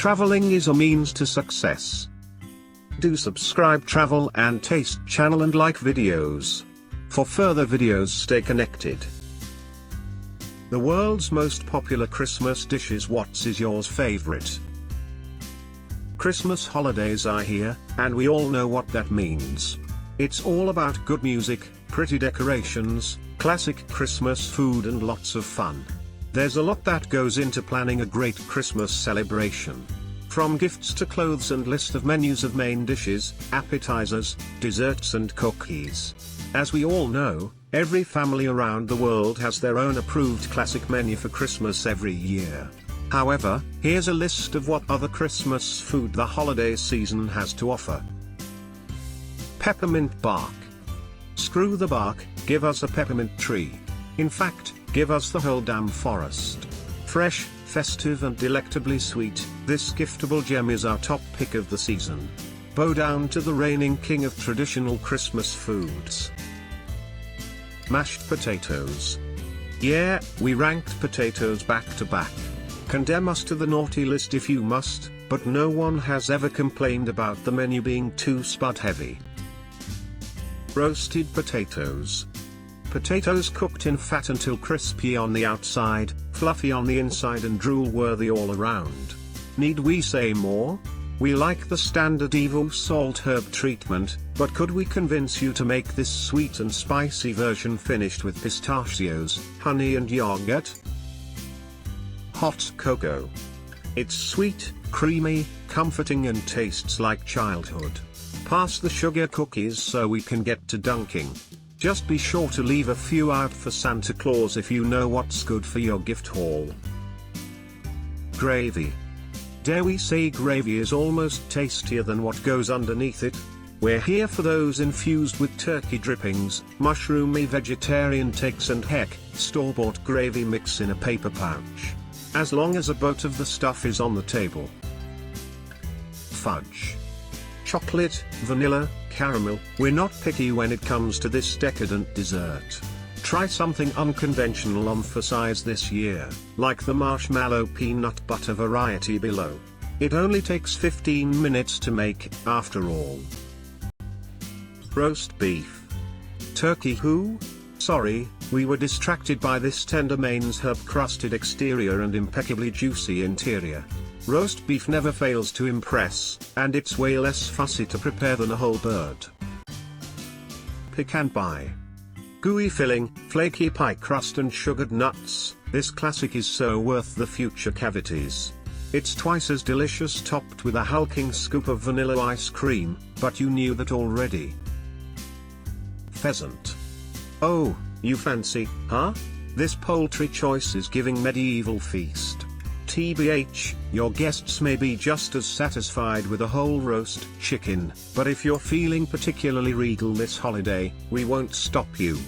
Traveling is a means to success. Do subscribe Travel and Taste channel and like videos. For further videos, stay connected. The world's most popular Christmas dishes. What is yours favorite? Christmas holidays are here, and we all know what that means. It's all about good music, pretty decorations, classic Christmas food and lots of fun. There's a lot that goes into planning a great Christmas celebration. From gifts to clothes and list of menus of main dishes, appetizers, desserts and cookies. As we all know, every family around the world has their own approved classic menu for Christmas every year. However, here's a list of what other Christmas food the holiday season has to offer. Peppermint bark. Screw the bark, give us a peppermint tree. In fact, give us the whole damn forest. Fresh, festive and delectably sweet, this giftable gem is our top pick of the season. Bow down to the reigning king of traditional Christmas foods. Mashed potatoes. Yeah, we ranked potatoes back to back. Condemn us to the naughty list if you must, but no one has ever complained about the menu being too spud heavy. Roasted potatoes. Potatoes cooked in fat until crispy on the outside, fluffy on the inside and drool-worthy all around. Need we say more? We like the standard Evo salt herb treatment, but could we convince you to make this sweet and spicy version finished with pistachios, honey and yogurt? Hot cocoa. It's sweet, creamy, comforting and tastes like childhood. Pass the sugar cookies so we can get to dunking. Just be sure to leave a few out for Santa Claus if you know what's good for your gift haul. Gravy. Dare we say gravy is almost tastier than what goes underneath it? We're here for those infused with turkey drippings, mushroomy vegetarian takes and heck, store-bought gravy mix in a paper pouch. As long as a boat of the stuff is on the table. Fudge. Chocolate, vanilla, caramel, we're not picky when it comes to this decadent dessert. Try something unconventional on for size this year, like the marshmallow peanut butter variety below. It only takes 15 minutes to make, after all. Roast beef. Turkey who? Sorry, we were distracted by this tender main's herb-crusted exterior and impeccably juicy interior. Roast beef never fails to impress, and it's way less fussy to prepare than a whole bird. Pecan pie. Gooey filling, flaky pie crust and sugared nuts, this classic is so worth the future cavities. It's twice as delicious topped with a hulking scoop of vanilla ice cream, but you knew that already. Pheasant. Oh, you fancy, huh? This poultry choice is giving medieval feast. TBH, your guests may be just as satisfied with a whole roast chicken, but if you're feeling particularly regal this holiday, we won't stop you.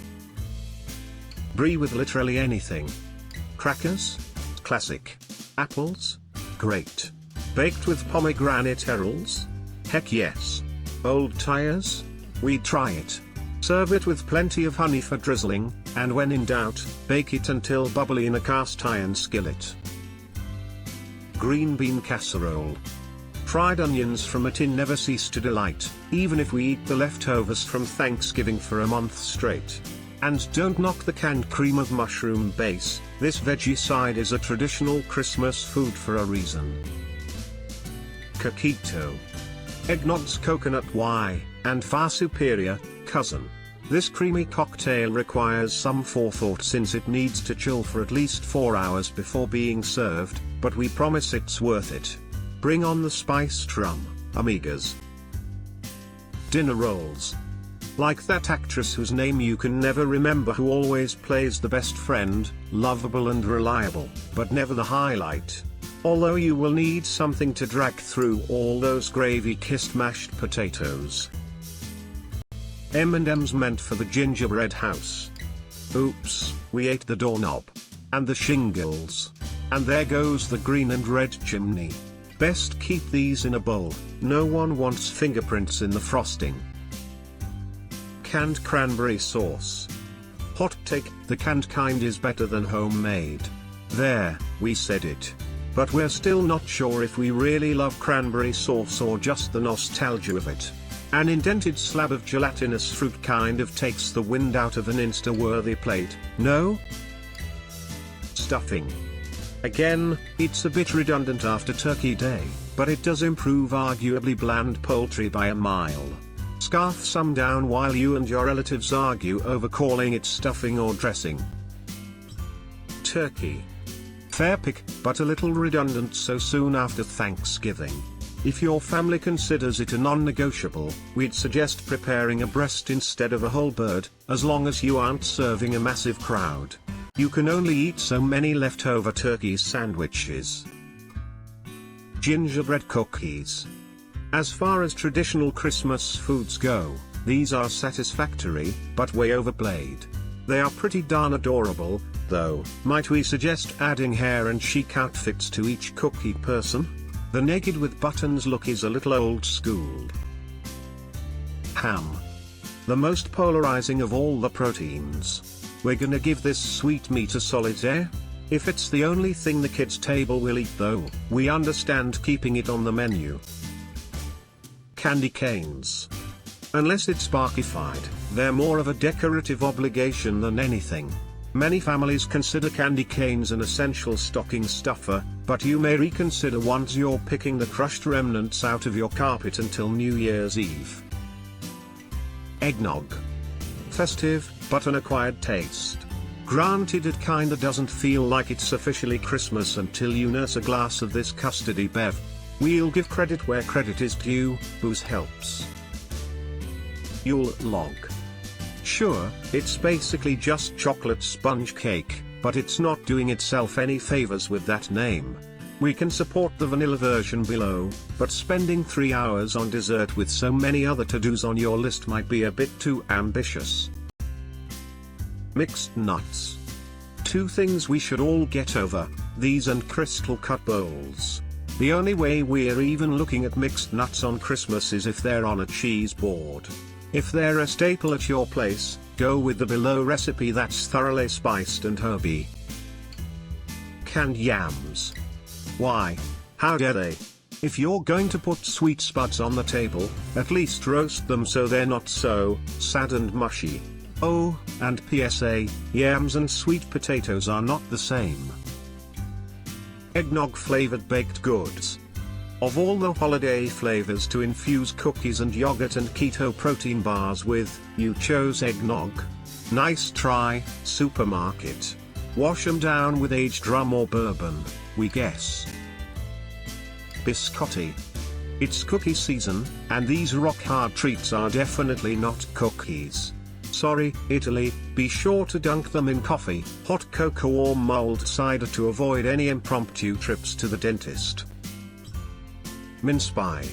Brie with literally anything. Crackers? Classic. Apples? Great. Baked with pomegranate heralds? Heck yes. Old tires? We'd try it. Serve it with plenty of honey for drizzling, and when in doubt, bake it until bubbly in a cast iron skillet. Green bean casserole. Fried onions from a tin never cease to delight, even if we eat the leftovers from Thanksgiving for a month straight. And don't knock the canned cream of mushroom base, this veggie side is a traditional Christmas food for a reason. Coquito. Eggnog's coconut wine, and far superior, cousin. This creamy cocktail requires some forethought since it needs to chill for at least 4 hours before being served, but we promise it's worth it. Bring on the spiced rum, amigas. Dinner rolls. Like that actress whose name you can never remember who always plays the best friend, lovable and reliable, but never the highlight. Although you will need something to drag through all those gravy-kissed mashed potatoes. M&M's meant for the gingerbread house. Oops, we ate the doorknob. And the shingles. And there goes the green and red chimney. Best keep these in a bowl, no one wants fingerprints in the frosting. Canned cranberry sauce. Hot take, the canned kind is better than homemade. There, we said it. but we're still not sure if we really love cranberry sauce or just the nostalgia of it. An indented slab of gelatinous fruit kind of takes the wind out of an Insta-worthy plate, no? Stuffing. Again, it's a bit redundant after Turkey Day, but it does improve arguably bland poultry by a mile. Scarf some down while you and your relatives argue over calling it stuffing or dressing. Turkey. Fair pick, but a little redundant so soon after Thanksgiving. If your family considers it a non-negotiable, we'd suggest preparing a breast instead of a whole bird, as long as you aren't serving a massive crowd. You can only eat so many leftover turkey sandwiches. Gingerbread cookies. As far as traditional Christmas foods go, these are satisfactory, but way overplayed. They are pretty darn adorable, though. Might we suggest adding hair and chic outfits to each cookie person? The naked with buttons look is a little old school. Ham. The most polarizing of all the proteins. We're gonna give this sweet meat a solid A. If it's the only thing the kids' table will eat though, we understand keeping it on the menu. Candy canes. Unless it's sparkified, they're more of a decorative obligation than anything. Many families consider candy canes an essential stocking stuffer, but you may reconsider once you're picking the crushed remnants out of your carpet until New Year's Eve. Eggnog. Festive, but an acquired taste. Granted, it kinda doesn't feel like it's officially Christmas until you nurse a glass of this custardy bev. We'll give credit where credit is due, booze helps. Yule Log. Sure, it's basically just chocolate sponge cake, but it's not doing itself any favors with that name. We can support the vanilla version below, but spending 3 hours on dessert with so many other to-dos on your list might be a bit too ambitious. Mixed nuts. Two things we should all get over, these and crystal cut bowls. The only way we're even looking at mixed nuts on Christmas is if they're on a cheese board. If they're a staple at your place, go with the below recipe that's thoroughly spiced and herby. Canned yams. Why? How dare they? If you're going to put sweet spuds on the table, at least roast them so they're not so sad and mushy. Oh, and PSA, yams and sweet potatoes are not the same. Eggnog-flavored baked goods. Of all the holiday flavors to infuse cookies and yogurt and keto protein bars with, you chose eggnog. Nice try, supermarket. Wash 'em down with aged rum or bourbon, we guess. Biscotti. It's cookie season, and these rock-hard treats are definitely not cookies. Sorry, Italy, be sure to dunk them in coffee, hot cocoa or mulled cider to avoid any impromptu trips to the dentist. Mince pie.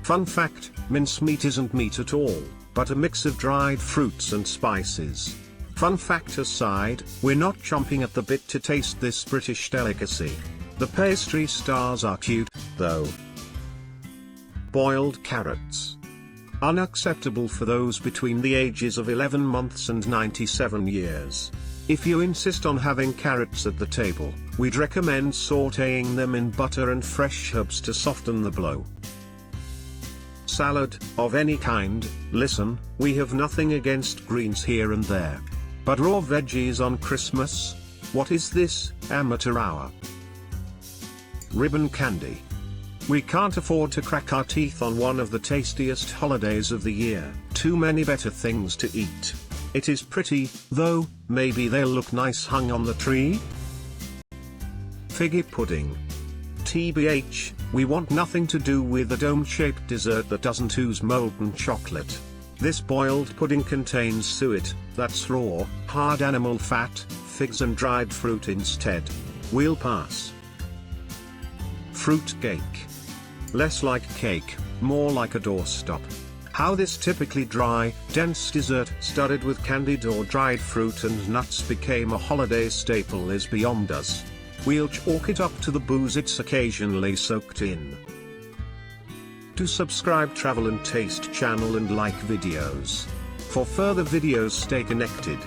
Fun fact, mincemeat isn't meat at all, but a mix of dried fruits and spices. Fun fact aside, we're not chomping at the bit to taste this British delicacy. The pastry stars are cute, though. Boiled carrots. Unacceptable for those between the ages of 11 months and 97 years. If you insist on having carrots at the table, we'd recommend sautéing them in butter and fresh herbs to soften the blow. Salad, of any kind. Listen, we have nothing against greens here and there. But raw veggies on Christmas? What is this, amateur hour? Ribbon candy. We can't afford to crack our teeth on one of the tastiest holidays of the year. Too many better things to eat. It is pretty, though. Maybe they'll look nice hung on the tree? Figgy pudding. TBH, we want nothing to do with a dome-shaped dessert that doesn't ooze molten chocolate. This boiled pudding contains suet, that's raw, hard animal fat, figs and dried fruit instead. We'll pass. Fruitcake. Less like cake, more like a doorstop. How this typically dry, dense dessert studded with candied or dried fruit and nuts became a holiday staple is beyond us. We'll chalk it up to the booze it's occasionally soaked in. Do subscribe Travel and Taste channel and like videos. For further videos stay connected.